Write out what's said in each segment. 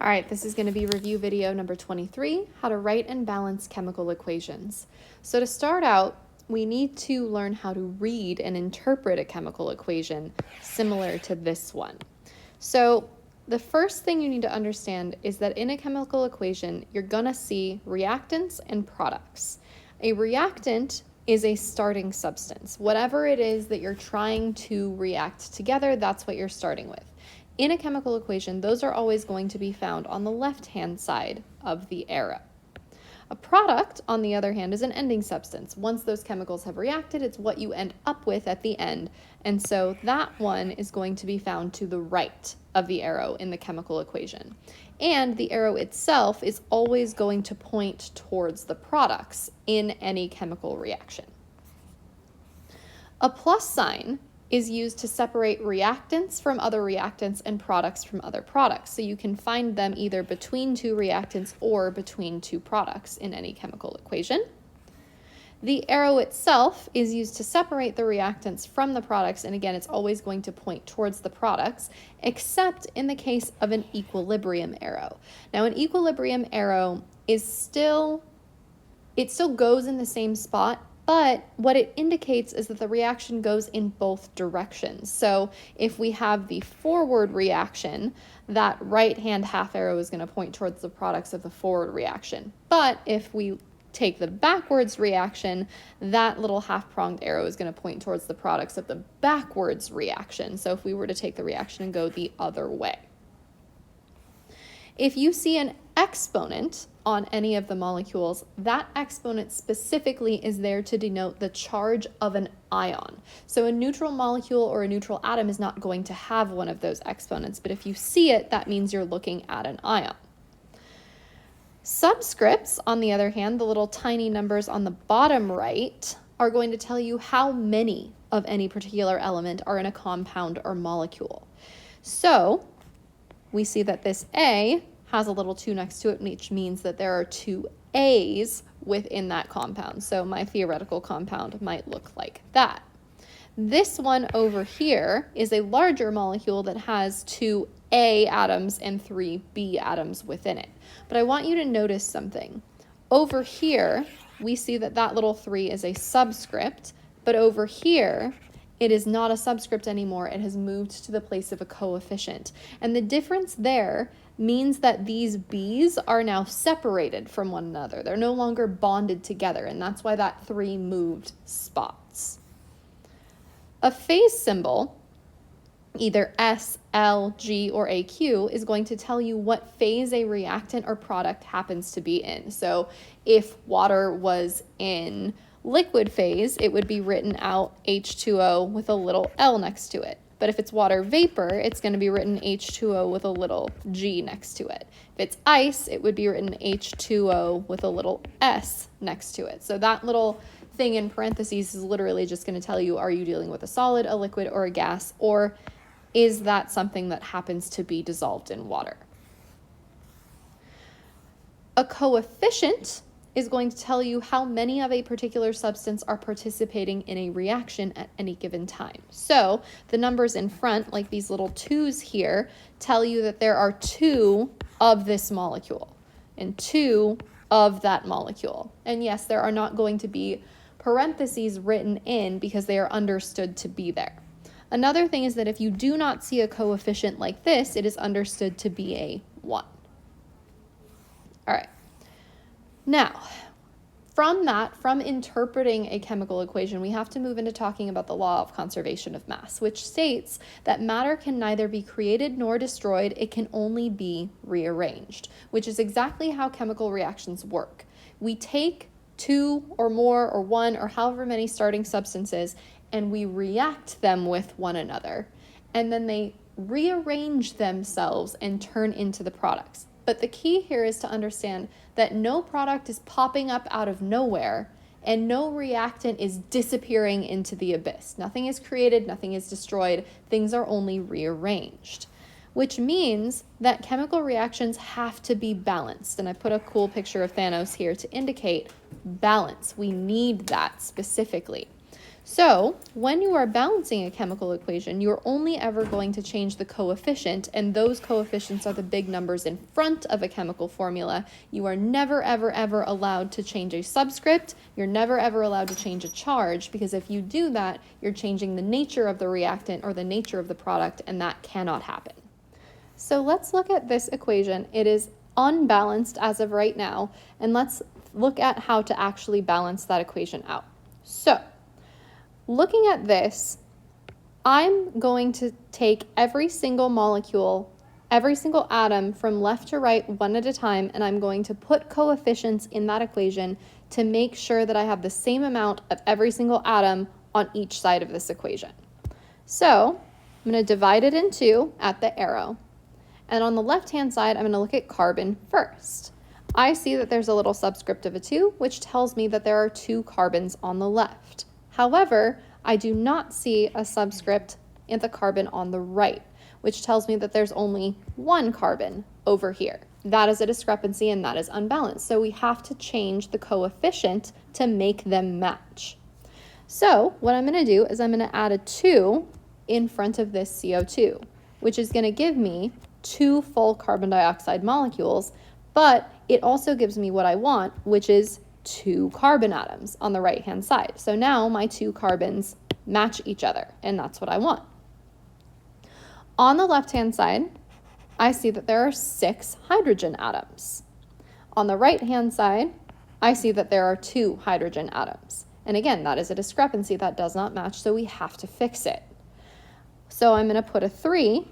All right, this is going to be review video number 23, how to write and balance chemical equations. So to start out, we need to learn how to read and interpret a chemical equation similar to this one. So the first thing you need to understand is that in a chemical equation, you're going to see reactants and products. A reactant is a starting substance. Whatever it is that you're trying to react together, that's what you're starting with. In a chemical equation, those are always going to be found on the left-hand side of the arrow. A product, on the other hand, is an ending substance. Once those chemicals have reacted, it's what you end up with at the end. And so that one is going to be found to the right of the arrow in the chemical equation. And the arrow itself is always going to point towards the products in any chemical reaction. A plus sign is used to separate reactants from other reactants and products from other products. So you can find them either between two reactants or between two products in any chemical equation. The arrow itself is used to separate the reactants from the products, and again, it's always going to point towards the products, except in the case of an equilibrium arrow. Now, an equilibrium arrow is still goes in the same spot, but what it indicates is that the reaction goes in both directions. So if we have the forward reaction, that right-hand half arrow is going to point towards the products of the forward reaction. But if we take the backwards reaction, that little half-pronged arrow is going to point towards the products of the backwards reaction. So if we were to take the reaction and go the other way. If you see an exponent on any of the molecules, that exponent specifically is there to denote the charge of an ion. So a neutral molecule or a neutral atom is not going to have one of those exponents, but if you see it, that means you're looking at an ion. Subscripts, on the other hand, the little tiny numbers on the bottom right, are going to tell you how many of any particular element are in a compound or molecule. So we see that this A has a little 2 next to it, which means that there are 2 A's within that compound. So my theoretical compound might look like that. This one over here is a larger molecule that has 2 A atoms and 3 B atoms within it. But I want you to notice something. Over here, we see that that little 3 is a subscript, but over here, it is not a subscript anymore. It has moved to the place of a coefficient. And the difference there means that these B's are now separated from one another. They're no longer bonded together, and that's why that 3 moved spots. A phase symbol, either S, L, G, or AQ, is going to tell you what phase a reactant or product happens to be in. So if water was in liquid phase, it would be written out H2O with a little L next to it. But if it's water vapor, it's going to be written H2O with a little G next to it. If it's ice, it would be written H2O with a little S next to it. So that little thing in parentheses is literally just going to tell you, are you dealing with a solid, a liquid, or a gas, or is that something that happens to be dissolved in water? A coefficient is going to tell you how many of a particular substance are participating in a reaction at any given time. So the numbers in front, like these little 2's here, tell you that there are 2 of this molecule and 2 of that molecule. And yes, there are not going to be parentheses written in because they are understood to be there. Another thing is that if you do not see a coefficient like this, it is understood to be a 1. All right. Now, from interpreting a chemical equation, we have to move into talking about the law of conservation of mass, which states that matter can neither be created nor destroyed, it can only be rearranged, which is exactly how chemical reactions work. We take 2 or more or 1 or however many starting substances and we react them with one another, and then they rearrange themselves and turn into the products. But the key here is to understand that no product is popping up out of nowhere and no reactant is disappearing into the abyss. Nothing is created, nothing is destroyed, things are only rearranged, which means that chemical reactions have to be balanced. And I put a cool picture of Thanos here to indicate balance. We need that specifically. So when you are balancing a chemical equation, you're only ever going to change the coefficient, and those coefficients are the big numbers in front of a chemical formula. You are never, ever, ever allowed to change a subscript. You're never, ever allowed to change a charge, because if you do that, you're changing the nature of the reactant or the nature of the product, and that cannot happen. So let's look at this equation. It is unbalanced as of right now, and let's look at how to actually balance that equation out. So looking at this, I'm going to take every single molecule, every single atom from left to right one at a time, and I'm going to put coefficients in that equation to make sure that I have the same amount of every single atom on each side of this equation. So I'm going to divide it in two at the arrow. And on the left-hand side, I'm going to look at carbon first. I see that there's a little subscript of a 2, which tells me that there are 2 carbons on the left. However, I do not see a subscript in the carbon on the right, which tells me that there's only 1 carbon over here. That is a discrepancy, and that is unbalanced. So we have to change the coefficient to make them match. So what I'm going to do is I'm going to add a 2 in front of this CO2, which is going to give me 2 full carbon dioxide molecules, but it also gives me what I want, which is 2 carbon atoms on the right-hand side. So now my 2 carbons match each other, and that's what I want. On the left-hand side, I see that there are 6 hydrogen atoms. On the right-hand side, I see that there are 2 hydrogen atoms. And again, that is a discrepancy that does not match, so we have to fix it. So I'm going to put a 3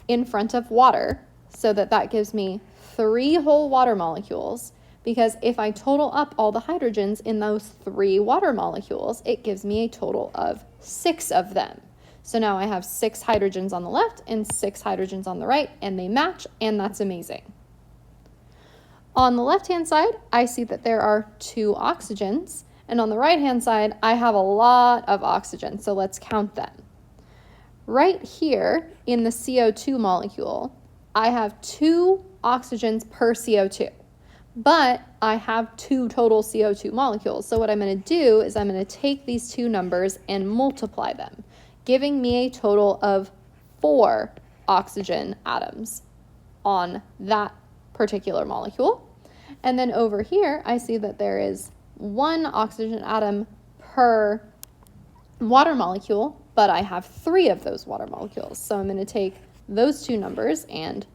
in front of water so that that gives me 3 whole water molecules, because if I total up all the hydrogens in those 3 water molecules, it gives me a total of 6 of them. So now I have 6 hydrogens on the left and 6 hydrogens on the right, and they match, and that's amazing. On the left-hand side, I see that there are 2 oxygens, and on the right-hand side, I have a lot of oxygen, so let's count them. Right here in the CO2 molecule, I have 2 oxygens per CO2, but I have 2 total CO2 molecules. So what I'm going to do is I'm going to take these 2 numbers and multiply them, giving me a total of 4 oxygen atoms on that particular molecule. And then over here, I see that there is 1 oxygen atom per water molecule, but I have 3 of those water molecules. So I'm going to take those 2 numbers and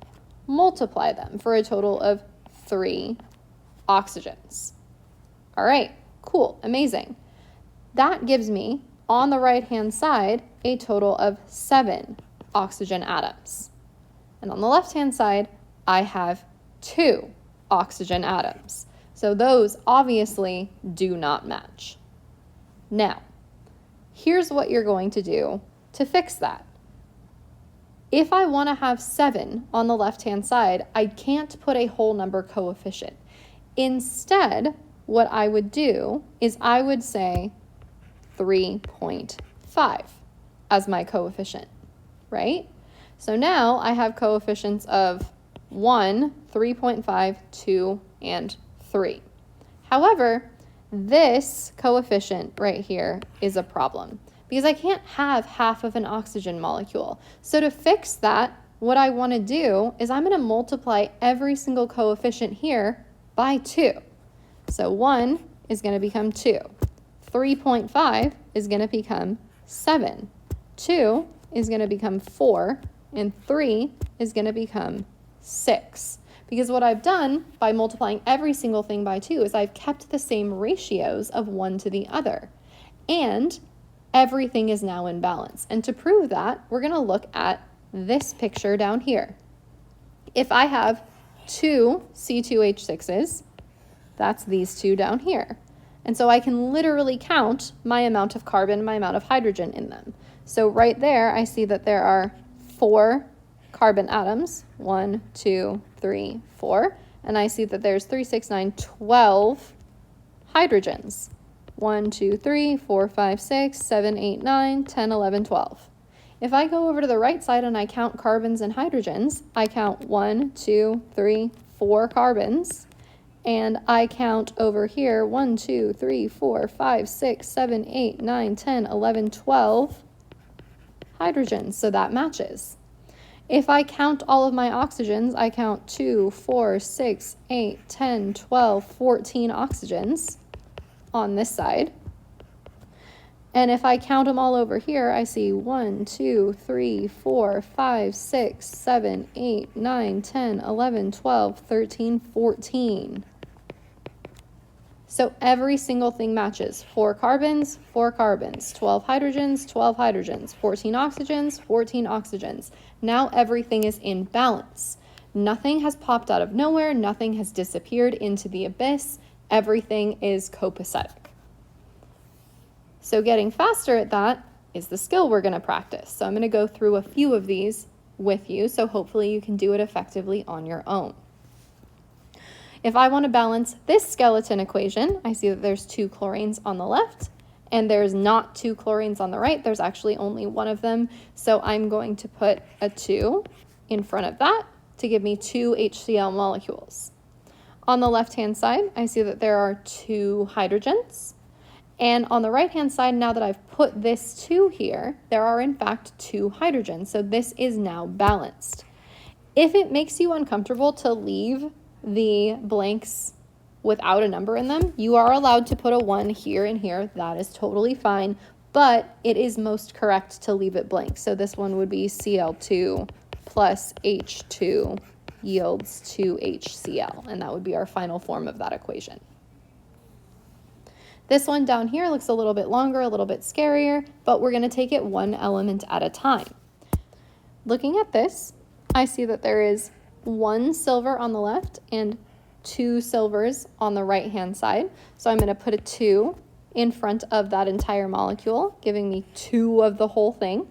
multiply them for a total of 3 oxygens. All right, cool, amazing. That gives me, on the right-hand side, a total of 7 oxygen atoms. And on the left-hand side, I have 2 oxygen atoms. So those obviously do not match. Now, here's what you're going to do to fix that. If I want to have 7 on the left-hand side, I can't put a whole number coefficient. Instead, what I would do is I would say 3.5 as my coefficient, right? So now I have coefficients of 1, 3.5, 2, and 3. However, this coefficient right here is a problem because I can't have half of an oxygen molecule. So to fix that, what I want to do is I'm going to multiply every single coefficient here by 2. So 1 is going to become 2. 3.5 is going to become 7. 2 is going to become 4. And 3 is going to become 6. Because what I've done by multiplying every single thing by 2 is I've kept the same ratios of one to the other. And everything is now in balance. And to prove that, we're going to look at this picture down here. If I have 2 C2H6s, that's these 2 down here. And so I can literally count my amount of carbon, my amount of hydrogen in them. So right there, I see that there are 4 carbon atoms, 1, 2, 3, 4, and I see that there's 3, 6, 9, 12 hydrogens. 1, 2, 3, 4, 5, 6, 7, 8, 9, 10, 11, 12. If I go over to the right side and I count carbons and hydrogens, I count 1, 2, 3, 4 carbons and I count over here 1, 2, 3, 4, 5, 6, 7, 8, 9, 10, 11, 12 hydrogens, so that matches. If I count all of my oxygens, I count 2, 4, 6, 8, 10, 12, 14 oxygens on this side. And if I count them all over here, I see 1, 2, 3, 4, 5, 6, 7, 8, 9, 10, 11, 12, 13, 14. So every single thing matches. 4 carbons, 4 carbons, 12 hydrogens, 12 hydrogens, 14 oxygens, 14 oxygens. Now everything is in balance. Nothing has popped out of nowhere. Nothing has disappeared into the abyss. Everything is copacetic. So getting faster at that is the skill we're going to practice. So I'm going to go through a few of these with you, so hopefully you can do it effectively on your own. If I want to balance this skeleton equation, I see that there's 2 chlorines on the left, and there's not 2 chlorines on the right. There's actually only one of them. So I'm going to put a 2 in front of that to give me 2 HCl molecules. On the left-hand side, I see that there are 2 hydrogens. And on the right-hand side, now that I've put this 2 here, there are in fact 2 hydrogens. So this is now balanced. If it makes you uncomfortable to leave the blanks without a number in them, you are allowed to put a 1 here and here. That is totally fine, but it is most correct to leave it blank. So this one would be Cl2 plus H2 yields 2 HCl, and that would be our final form of that equation. This one down here looks a little bit longer, a little bit scarier, but we're going to take it one element at a time. Looking at this, I see that there is 1 silver on the left and 2 silvers on the right-hand side. So I'm going to put a 2 in front of that entire molecule, giving me 2 of the whole thing.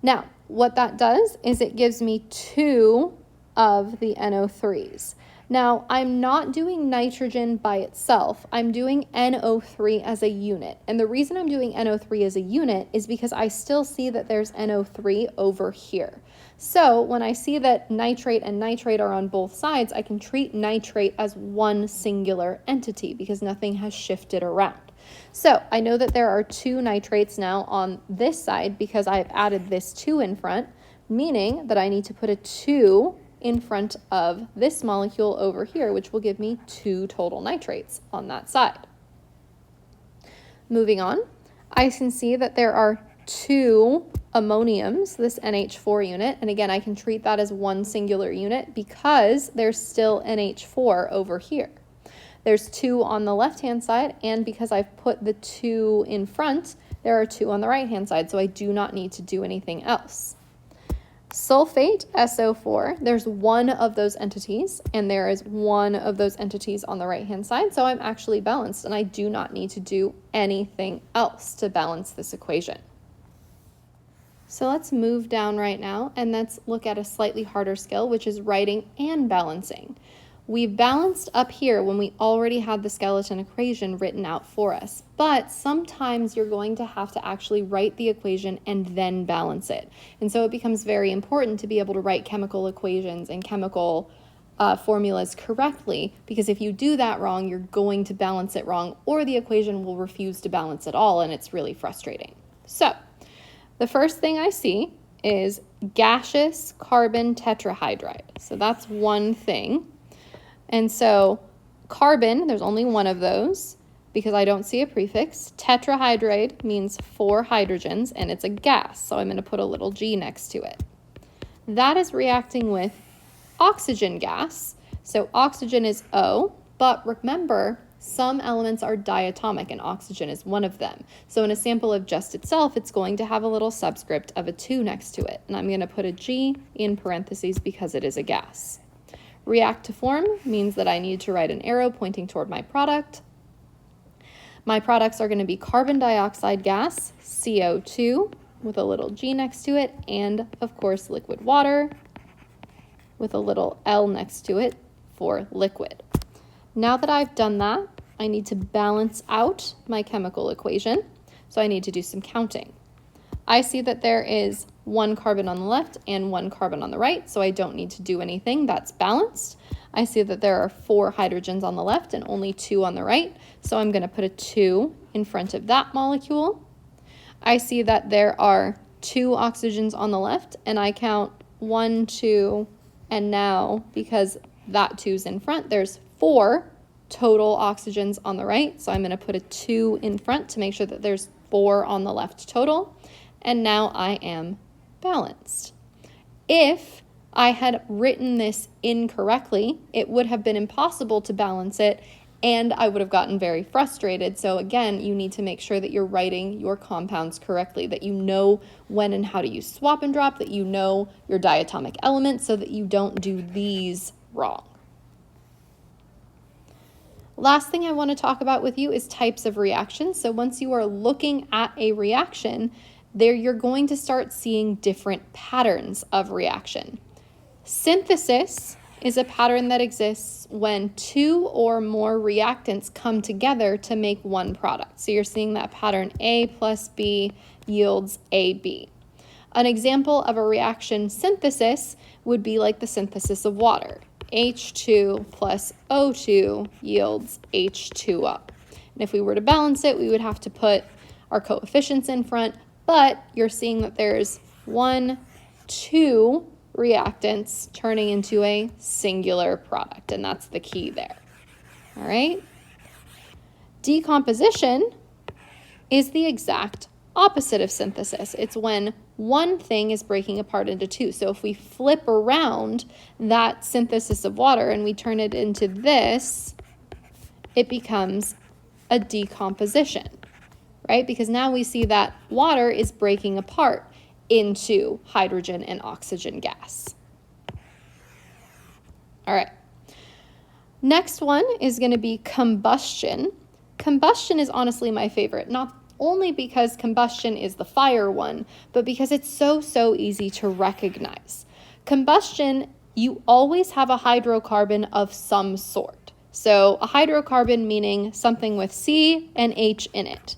Now, what that does is it gives me 2 of the NO3s. Now, I'm not doing nitrogen by itself. I'm doing NO3 as a unit. And the reason I'm doing NO3 as a unit is because I still see that there's NO3 over here. So when I see that nitrate and nitrate are on both sides, I can treat nitrate as one singular entity because nothing has shifted around. So I know that there are 2 nitrates now on this side because I've added this 2 in front, meaning that I need to put a 2 in front of this molecule over here, which will give me 2 total nitrates on that side. Moving on, I can see that there are 2 ammoniums, this NH4 unit, and again, I can treat that as one singular unit because there's still NH4 over here. There's 2 on the left-hand side, and because I've put the 2 in front, there are 2 on the right-hand side, so I do not need to do anything else. Sulfate, SO4, there's 1 of those entities, and there is 1 of those entities on the right-hand side, so I'm actually balanced, and I do not need to do anything else to balance this equation. So let's move down right now, and let's look at a slightly harder skill, which is writing and balancing. We've balanced up here when we already had the skeleton equation written out for us, but sometimes you're going to have to actually write the equation and then balance it. And so it becomes very important to be able to write chemical equations and chemical formulas correctly, because if you do that wrong, you're going to balance it wrong, or the equation will refuse to balance at all, and it's really frustrating. So the first thing I see is gaseous carbon tetrahydride. So that's one thing. And so carbon, there's only 1 of those because I don't see a prefix. Tetrahydride means 4 hydrogens, and it's a gas, so I'm going to put a little G next to it. That is reacting with oxygen gas. So oxygen is O, but remember, some elements are diatomic, and oxygen is one of them. So in a sample of just itself, it's going to have a little subscript of a 2 next to it, and I'm going to put a G in parentheses because it is a gas. React to form means that I need to write an arrow pointing toward my product. My products are going to be carbon dioxide gas, CO2, with a little G next to it, and of course liquid water with a little L next to it for liquid. Now that I've done that, I need to balance out my chemical equation, so I need to do some counting. I see that there is 1 carbon on the left and 1 carbon on the right, so I don't need to do anything. That's balanced. I see that there are 4 hydrogens on the left and only 2 on the right, so I'm going to put a 2 in front of that molecule. I see that there are 2 oxygens on the left, and I count 1, 2, and now, because that 2's in front, there's 4 total oxygens on the right, so I'm going to put a 2 in front to make sure that there's 4 on the left total, and now I am balanced. If I had written this incorrectly, it would have been impossible to balance it, and I would have gotten very frustrated. So again, you need to make sure that you're writing your compounds correctly, that you know when and how to use swap and drop, that you know your diatomic elements so that you don't do these wrong. Last thing I want to talk about with you is types of reactions. So once you are looking at a reaction, there you're going to start seeing different patterns of reaction. Synthesis is a pattern that exists when 2 or more reactants come together to make one product. So you're seeing that pattern A plus B yields AB. An example of a reaction synthesis would be like the synthesis of water. H2 plus O2 yields H2O. And if we were to balance it, we would have to put our coefficients in front, but you're seeing that there's 1, 2 reactants turning into a singular product, and that's the key there. All right? Decomposition is the exact opposite of synthesis. It's when one thing is breaking apart into 2. So if we flip around that synthesis of water and we turn it into this, it becomes a decomposition, right? Because now we see that water is breaking apart into hydrogen and oxygen gas. All right. Next one is going to be combustion. Combustion is honestly my favorite, not only because combustion is the fire one, but because it's so easy to recognize. Combustion, you always have a hydrocarbon of some sort. So a hydrocarbon meaning something with C and H in it.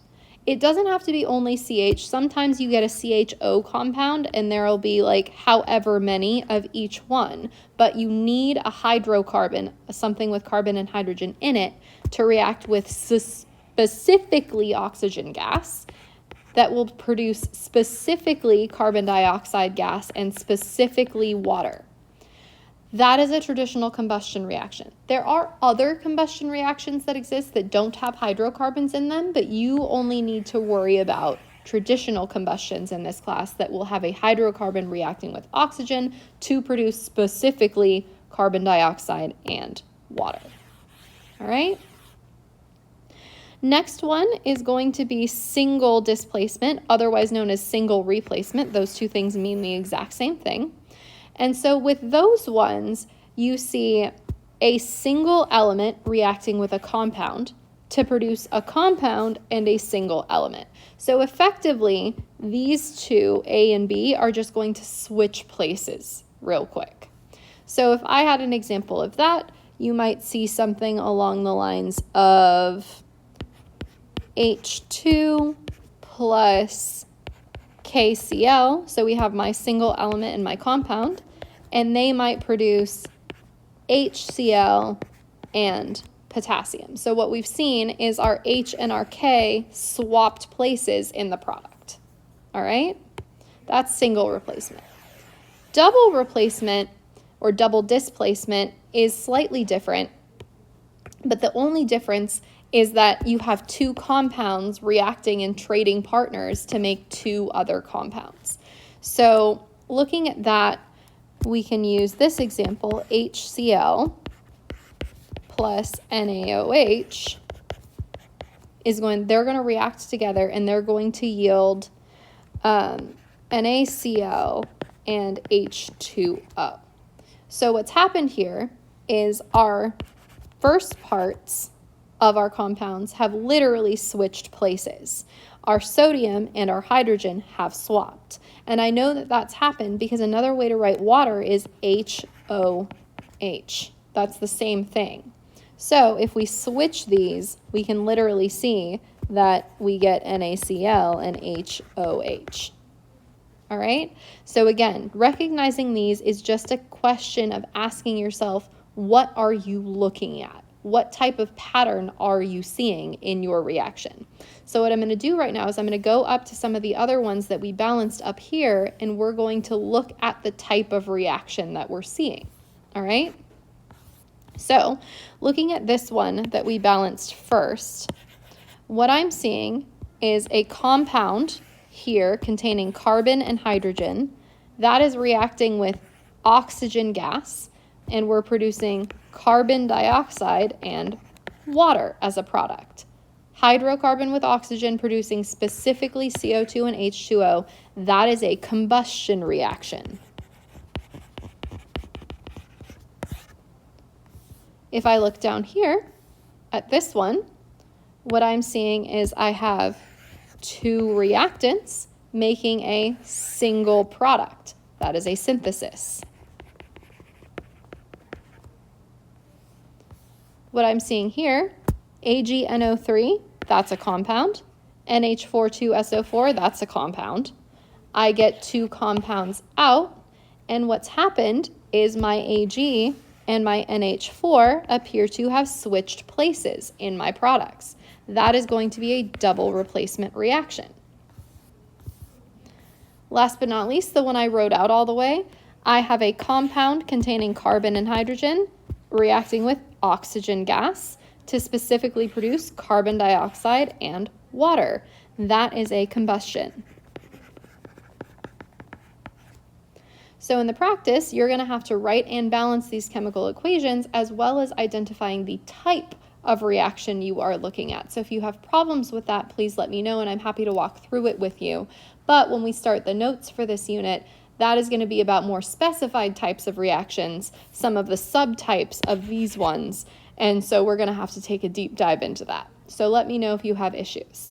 It doesn't have to be only CH. Sometimes you get a CHO compound and there'll be like however many of each one, but you need a hydrocarbon, something with carbon and hydrogen in it, to react with specifically oxygen gas that will produce specifically carbon dioxide gas and specifically water. That is a traditional combustion reaction. There are other combustion reactions that exist that don't have hydrocarbons in them, but you only need to worry about traditional combustions in this class that will have a hydrocarbon reacting with oxygen to produce specifically carbon dioxide and water. All right? Next one is going to be single displacement, otherwise known as single replacement. Those two things mean the exact same thing. And so with those ones, you see a single element reacting with a compound to produce a compound and a single element. So effectively, these two, A and B, are just going to switch places real quick. So if I had an example of that, you might see something along the lines of H2 plus KCl, so we have my single element in my compound, and they might produce HCl and potassium. So what we've seen is our H and our K swapped places in the product. All right? That's single replacement. Double replacement or double displacement is slightly different, but the only difference is that you have 2 compounds reacting and trading partners to make 2 other compounds. So looking at that, we can use this example, HCl plus NaOH they're going to react together and they're going to yield NaCl and H2O. So what's happened here is our first parts of our compounds have literally switched places. Our sodium and our hydrogen have swapped. And I know that that's happened because another way to write water is HOH. That's the same thing. So if we switch these, we can literally see that we get NaCl and HOH. All right? So again, recognizing these is just a question of asking yourself, what are you looking at? What type of pattern are you seeing in your reaction? So what I'm going to do right now is I'm going to go up to some of the other ones that we balanced up here, and we're going to look at the type of reaction that we're seeing. All right? So looking at this one that we balanced first, what I'm seeing is a compound here containing carbon and hydrogen that is reacting with oxygen gas, and we're producing carbon dioxide and water as a product. Hydrocarbon with oxygen producing specifically CO2 and H2O, that is a combustion reaction. If I look down here at this one, what I'm seeing is I have two reactants making a single product. That is a synthesis. What I'm seeing here, AgNO3, that's a compound. NH42SO4, that's a compound. I get two compounds out, and what's happened is my Ag and my NH4 appear to have switched places in my products. That is going to be a double replacement reaction. Last but not least, the one I wrote out all the way, I have a compound containing carbon and hydrogen reacting with oxygen gas to specifically produce carbon dioxide and water. That is a combustion. So in the practice, you're going to have to write and balance these chemical equations as well as identifying the type of reaction you are looking at. So if you have problems with that, please let me know and I'm happy to walk through it with you. But when we start the notes for this unit, that is going to be about more specified types of reactions, some of the subtypes of these ones. And so we're going to have to take a deep dive into that. So let me know if you have issues.